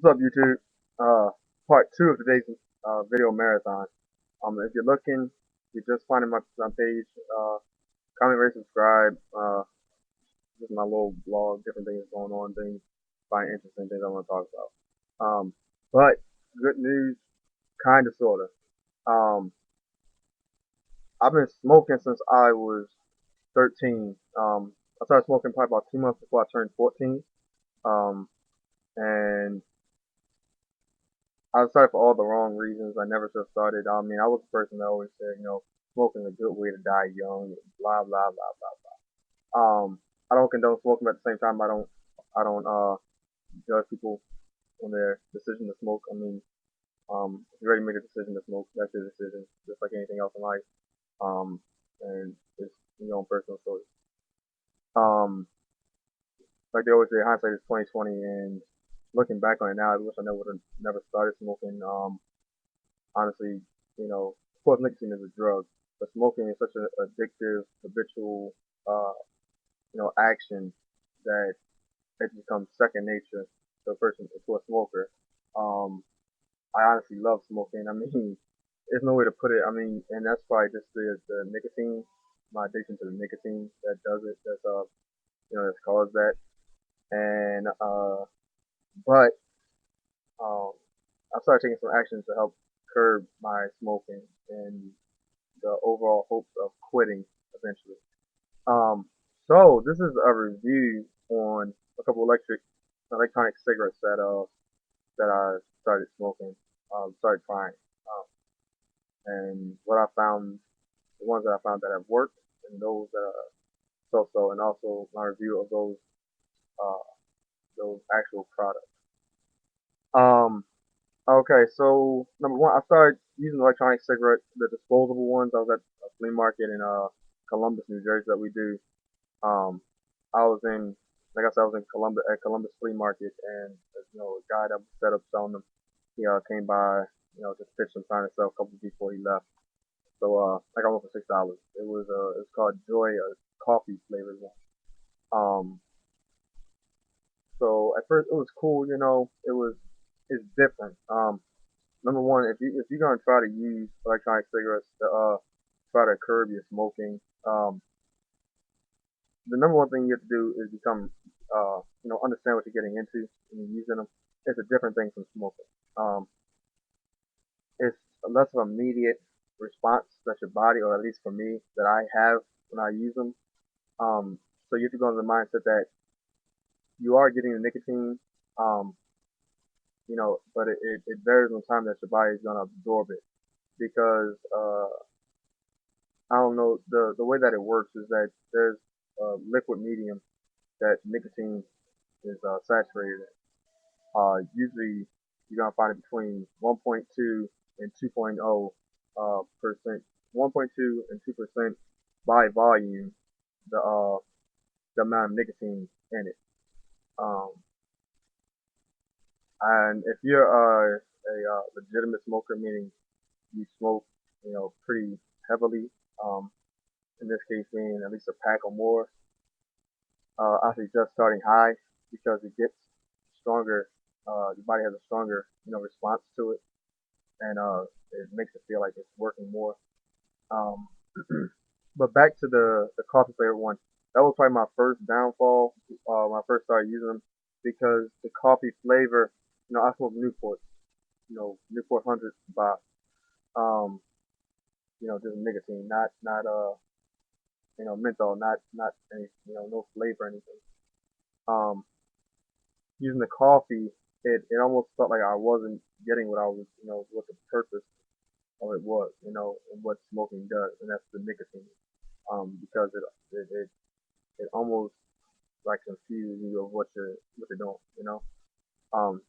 What's up, YouTube? Part two of today's video marathon. If you're looking, you're just finding my page, comment, rate, subscribe. This is my little blog, different things going on, things find interesting, things I want to talk about. But good news, kind of, sort of. Um, I've been smoking since I was 13. I started smoking probably about 2 months before I turned 14. Um, and I started for all the wrong reasons. I never should have started. I mean, I was the person that always said, smoking is a good way to die young. Blah blah blah blah blah. I don't condone smoking, but at the same time, I don't judge people on their decision to smoke. I mean, if you already made a decision to smoke, that's your decision, just like anything else in life. And it's your own personal choice. Um, like they always say, hindsight is 2020, and looking back on it now, I wish I never would have never started smoking. Honestly, of course, nicotine is a drug, but smoking is such an addictive, habitual, uh, action that it becomes second nature to a person, to a smoker. Um, I honestly love smoking. I mean, there's no way to put it. I mean, and that's probably just the nicotine, my addiction to the nicotine that does it. That's caused that. And but I started taking some action to help curb my smoking and the overall hopes of quitting eventually. So this is a review on a couple electronic cigarettes that I started smoking, started trying, and what I found, the ones that I found that have worked, and those that are so-so, and also my review of uh, those actual products. Um, okay, so number one, I started using electronic cigarettes, the disposable ones. I was at a flea market in Columbus, New Jersey that we do. Um, I was in, like I said, I was in Columbus Flea Market, and a guy that was set up selling them, he came by, just pitched some trying to sell a couple before he left. So I got one for $6. It's called Joy, a coffee flavored one. Um, so at first it was cool, it's different. Number one, if you're gonna try to use electronic cigarettes to try to curb your smoking, the number one thing you have to do is become, understand what you're getting into when you're using them. It's a different thing from smoking. Um, it's less of an immediate response that your body, or at least for me, that I have when I use them. So you have to go into the mindset that you are getting the nicotine, um, but it varies on time that your body is going to absorb it. Because I don't know, the way that it works is that there's a liquid medium that nicotine is saturated in. Usually you're gonna find it between 1.2 and 2.0 percent, 1.2 and 2% by volume. The uh, the amount of nicotine in it. Um, and if you're a legitimate smoker, meaning you smoke, pretty heavily, um, in this case being at least a pack or more, I suggest starting high because it gets stronger. Your body has a stronger, response to it, and it makes it feel like it's working more. Um, but back to the coffee flavor one, that was probably my first downfall when I first started using them because the coffee flavor, I smoke Newport, Newport 100 by, um, just nicotine, not menthol, not any, no flavor or anything. Um, Using the coffee, it almost felt like I wasn't getting what I was, what the purpose of it was, and what smoking does, and that's the nicotine. Because it almost like confuses you of what you're doing, Um,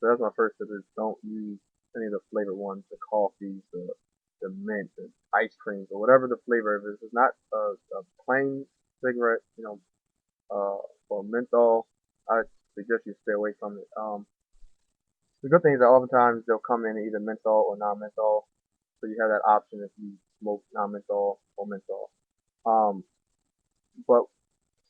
so that's my first tip is don't use any of the flavored ones, the coffees, the mint, the ice creams, or whatever the flavor of it is. It's not a plain cigarette, or menthol. I suggest you stay away from it. The good thing is that oftentimes they'll come in either menthol or non-menthol, so you have that option if you smoke non-menthol or menthol. Um, but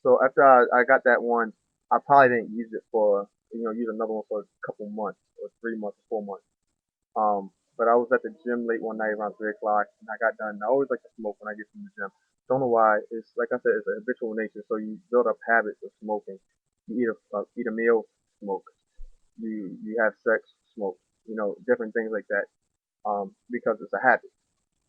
so after I got that one, I probably didn't use it for, use another one for a couple months or 3 months or 4 months. But I was at the gym late one night around 3 o'clock, and I got done. I always like to smoke when I get from the gym. Don't know why. It's like I said, it's a habitual nature. So you build up habits of smoking. You eat a meal, smoke. You have sex, smoke. Different things like that. Because it's a habit,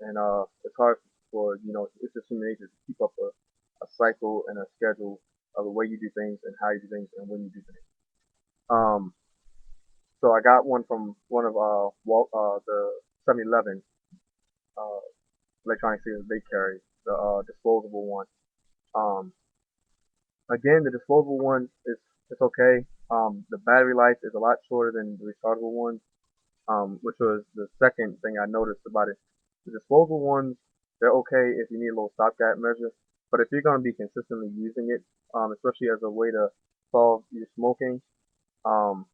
and it's hard for it's just human nature to keep up a cycle and a schedule of the way you do things and how you do things and when you do things. Um, so I got one from one of the 7-Eleven uh, electronic cigarettes they carry, the disposable one. Um, Again, the disposable one is it's okay. The battery life is a lot shorter than the rechargeable one, which was the second thing I noticed about it. The disposable ones, they're okay if you need a little stopgap measure, but if you're going to be consistently using it, especially as a way to solve your smoking, um,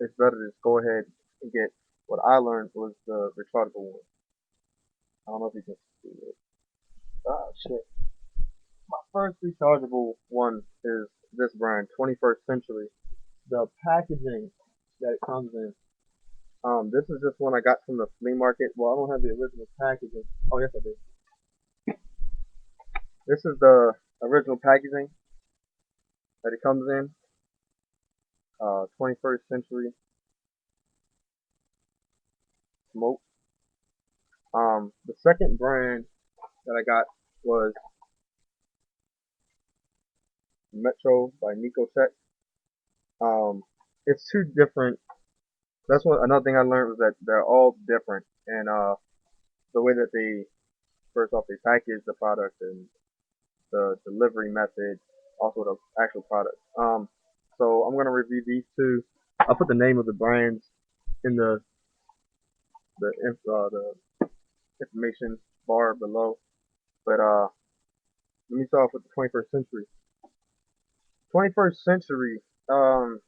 it's better to just go ahead and get what I learned was the rechargeable one. I don't know if you can see it. Ah, shit. My first rechargeable one is this brand, 21st Century. The packaging that it comes in, this is just one I got from the flea market. Well, I don't have the original packaging. Oh, yes, I do. This is the original packaging that it comes in. 21st Century Smoke. The second brand that I got was Metro by Nicotex. Um, it's two different. That's one another thing I learned was that they're all different, and the way that they first off they package the product and the delivery method, also the actual product. So I'm gonna review these two. I'll put the name of the brands in the information bar below. But let me start off with the 21st Century. 21st Century. Um,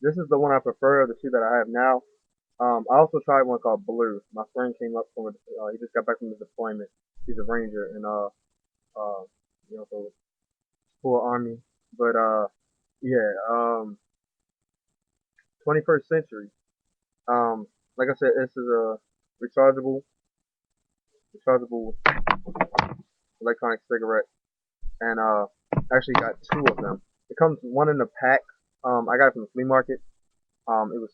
this is the one I prefer of the two that I have now. I also tried one called Blue. My friend came up from he just got back from his deployment. He's a ranger and so full army. But yeah, 21st Century. Like I said, this is a rechargeable electronic cigarette, and actually got two of them. It comes one in a pack. I got it from the flea market. It was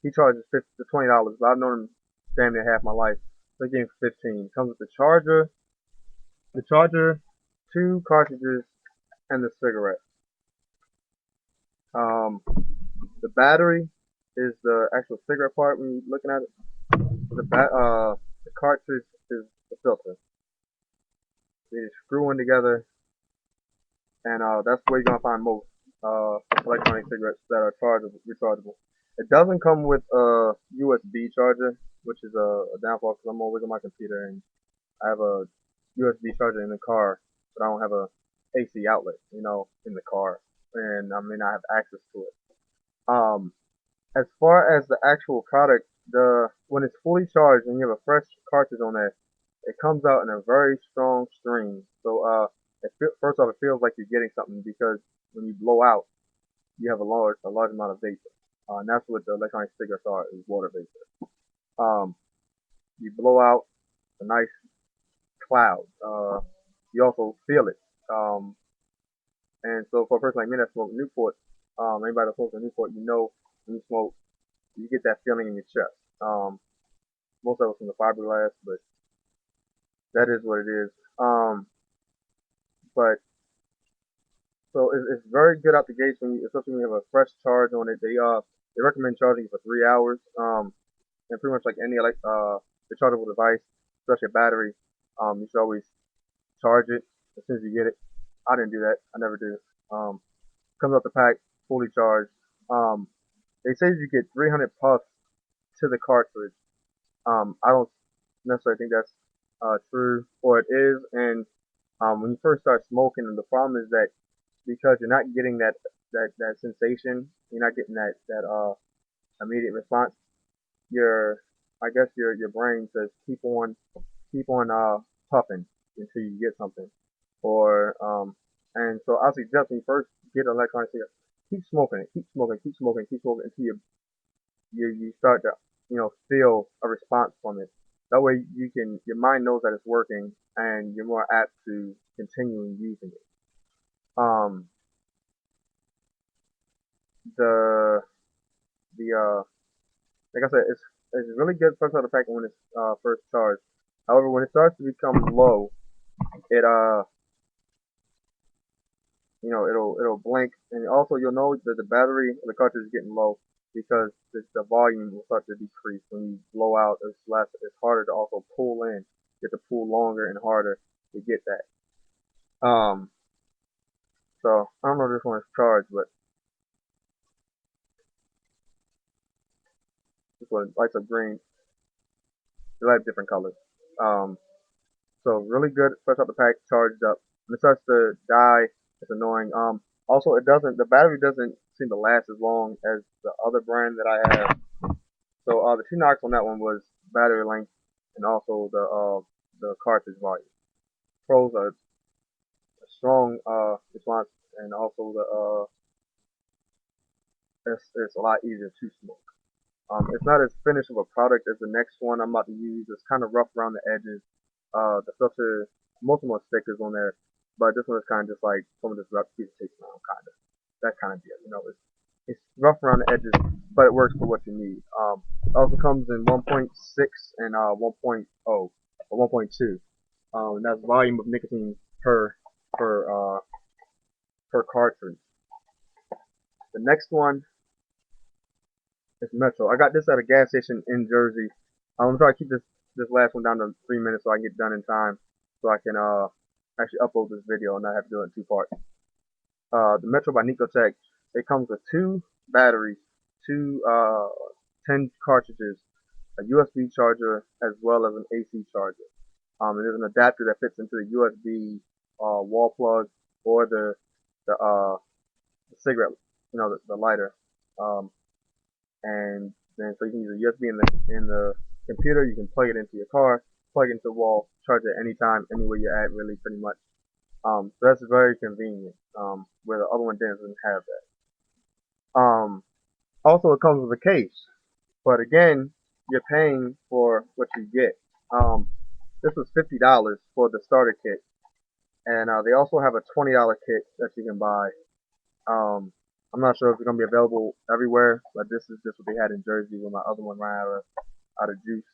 he charges $20. But I've known him damn near half my life. So he gave me 15. It comes with the charger, two cartridges, and the cigarette. Um, the battery is the actual cigarette part when you're looking at it. The cartridge is the filter. They screw one together, and that's where you're gonna find most electronic cigarettes that are rechargeable. It doesn't come with a USB charger, which is a downfall because I'm always on my computer and I have a USB charger in the car, but I don't have a AC outlet, in the car, and I may not have access to it. Um, as far as the actual product, the when it's fully charged and you have a fresh cartridge on there, it comes out in a very strong stream. So first off, it feels like you're getting something because when you blow out, you have a large amount of vapor, and that's what the electronic cigarettes are is water vapor. Um, you blow out a nice cloud. You also feel it. And so for a person like me that smokes Newport, anybody that smokes a Newport, when you smoke, you get that feeling in your chest. Most of it's from the fiberglass, but that is what it is. But so it's very good out the gates especially when you have a fresh charge on it. They recommend charging it for 3 hours. And pretty much like any rechargeable device, especially a battery, you should always charge it as soon as you get it. I didn't do that. I never do. Comes out the pack fully charged. Um, they say you get 300 puffs to the cartridge. I don't necessarily think that's true, or it is. And when you first start smoking, the problem is that because you're not getting that sensation, you're not getting that immediate response. Your I guess your brain says keep on puffing until you get something, or and so I suggest when you first get an electronic cigarette, keep smoking it, keep smoking, keep smoking, keep smoking until you start to feel a response from it. That way your mind knows that it's working and you're more apt to continue using it. Um, the the like I said, it's really good first out of the pack when it's first charged. However, when it starts to become low, it it'll blink, and also you'll know that the battery of the cartridge is getting low because the volume will start to decrease when you blow out. It's harder to also pull in. You have to pull longer and harder to get that. So I don't know if this one is charged, but this one lights up green. They have different colors. Um, so really good fresh out the pack, charged up. When it starts to die, it's annoying. Also the battery doesn't seem to last as long as the other brand that I have. So the two knocks on that one was battery length and also the cartridge volume. Pros are a strong response, and also it's a lot easier to smoke. It's not as finished of a product as the next one I'm about to use. It's kind of rough around the edges. The filter, most of them are stickers on there, but this one is kind of just like someone just wrapped a piece of tape around, kind of that kind of deal. It's rough around the edges, but it works for what you need. It also comes in 1.6 and 1.0 or 1.2, and that's volume of nicotine per per cartridge. The next one is Metro. I got this at a gas station in Jersey. I'm trying to keep this last one down to 3 minutes so I can get done in time, so I can actually upload this video and not have to do it in two parts. The Metro by Nicotex. It comes with two batteries, two 10 cartridges, a USB charger, as well as an AC charger. And there's an adapter that fits into the USB wall plug or the cigarette, the lighter. And then so you can use a USB in the computer. You can plug it into your car, plug it into the wall, charge it anytime, anywhere you're at, really, pretty much. So that's very convenient. Where the other one doesn't have that. Also, it comes with a case, but again, you're paying for what you get. This was $50 for the starter kit, and they also have a $20 kit that you can buy. I'm not sure if it's gonna be available everywhere, but this is just what they had in Jersey when my other one ran out of juice.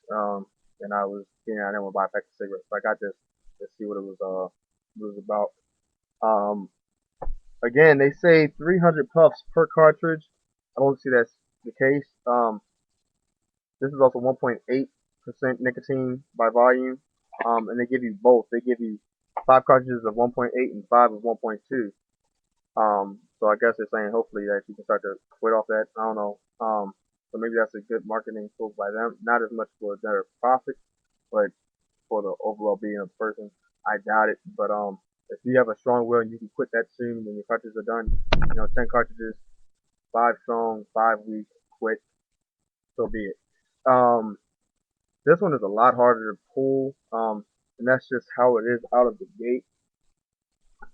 And I didn't want to buy a pack of cigarettes, so I got this to see what it was about. Um, Again, they say 300 puffs per cartridge. I don't see that's the case. This is also 1.8% nicotine by volume. And they give you both. They give you 5 cartridges of 1.8 and 5 of 1.2. So I guess they're saying hopefully that you can start to quit off that. I don't know. So maybe that's a good marketing tool by them. Not as much for their profit, but for the overall being of the person. I doubt it. But if you have a strong will and you can quit that soon when your cartridges are done, 10 cartridges, 5 strong, 5 weak, quit. So be it. This one is a lot harder to pull. And that's just how it is out of the gate.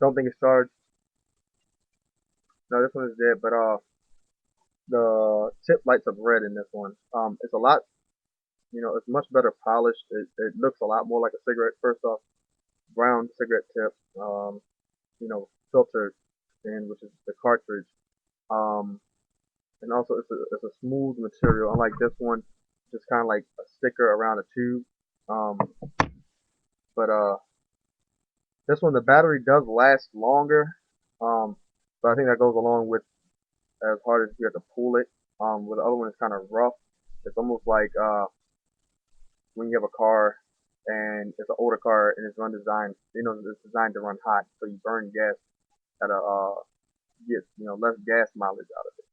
Don't think it's charged. No, this one is dead, but the tip lights up red in this one. It's a lot, it's much better polished. It looks a lot more like a cigarette. First off, brown cigarette tip, filtered in, which is the cartridge. Um, and also it's a smooth material, unlike this one, just kind of like a sticker around a tube. Um, but this one, the battery does last longer. But I think that goes along with as hard as you have to pull it. With the other one, it's kind of rough. It's almost like when you have a car and it's an older car and it's undesigned, it's designed to run hot, so you burn gas at a get less gas mileage out of it.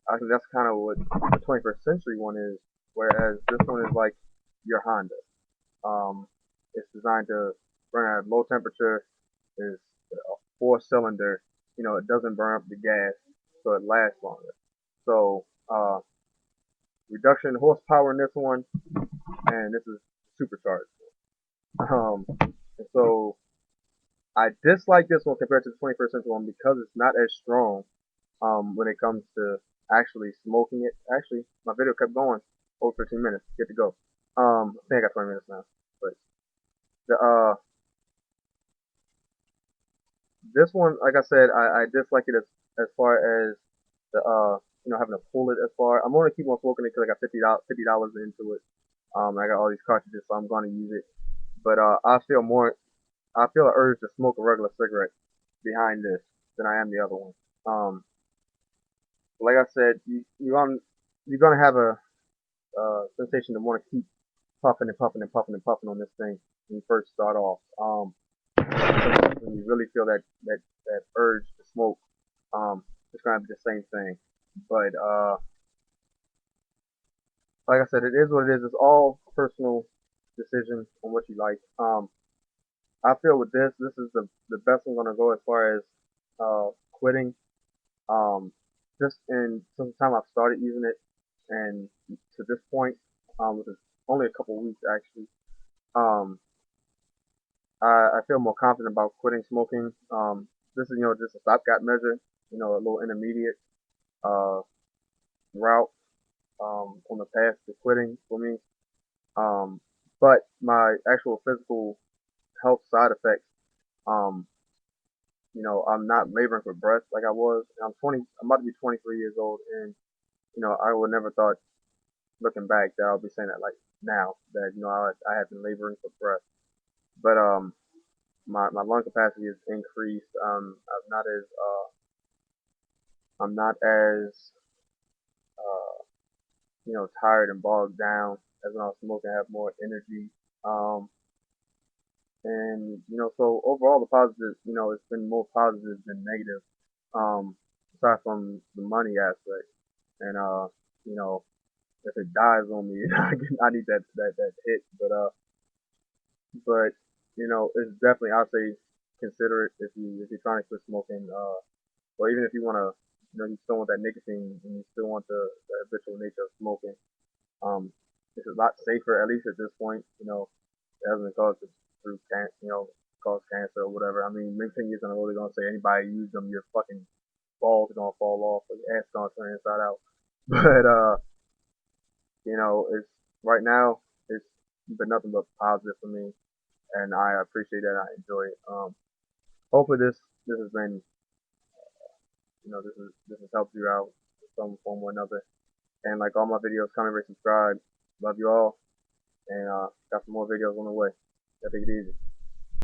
I think that's kind of what the 21st century one is, whereas this one is like your Honda. It's designed to burn at low temperature. It's a 4-cylinder. It doesn't burn up the gas, so it lasts longer. So reduction in horsepower in this one, and this is supercharged. And so I dislike this one compared to the 21st century one because it's not as strong when it comes to actually smoking it. Actually, my video kept going over 15 minutes. Good to go. I think I got 20 minutes now. But the this one, like I said, I dislike it as far as the having to pull it as far. I'm gonna keep on smoking it because I got $50 into it. I got all these cartridges, so I'm gonna use it. But I feel an urge to smoke a regular cigarette behind this than I am the other one. Um, like I said, you're gonna have a sensation to want to keep puffing and puffing and puffing and puffing on this thing when you first start off. When you really feel that urge to smoke, it's gonna be the same thing. But like I said, it is what it is. It's all personal decision on what you like. I feel with this is the best I'm gonna go as far as quitting. Um, just in some time I've started using it, and to this point, which is only a couple of weeks actually, um, I feel more confident about quitting smoking. This is just a stopgap measure, a little intermediate uh, route on the path to quitting for me. Um, but my actual physical health side effects, um, I'm not laboring for breath like I was. I'm 20. I'm about to be 23 years old, and I would never thought, looking back, that I'll be saying that like now that I have been laboring for breath. But my lung capacity is increased. I'm not as tired and bogged down as when I was smoking. I have more energy. Um, and so overall the positives, it's been more positive than negative. Aside from the money aspect, and you know, if it dies on me, I need that hit. But it's definitely, I'd say, consider it if you're trying to quit smoking, or even if you want to, you still want that nicotine and you still want the habitual nature of smoking. Um, it's a lot safer, at least at this point. It hasn't caused through cause cancer or whatever. I mean, maybe 10 years I'm really gonna say anybody use them, your fucking balls are gonna fall off, or your ass gonna turn inside out. But it's right now it's been nothing but positive for me, and I appreciate that. I enjoy it. Hopefully this has been this has helped you out in some form or another. And like all my videos, comment, rate, subscribe. Love you all, and got some more videos on the way. Y'all take it easy.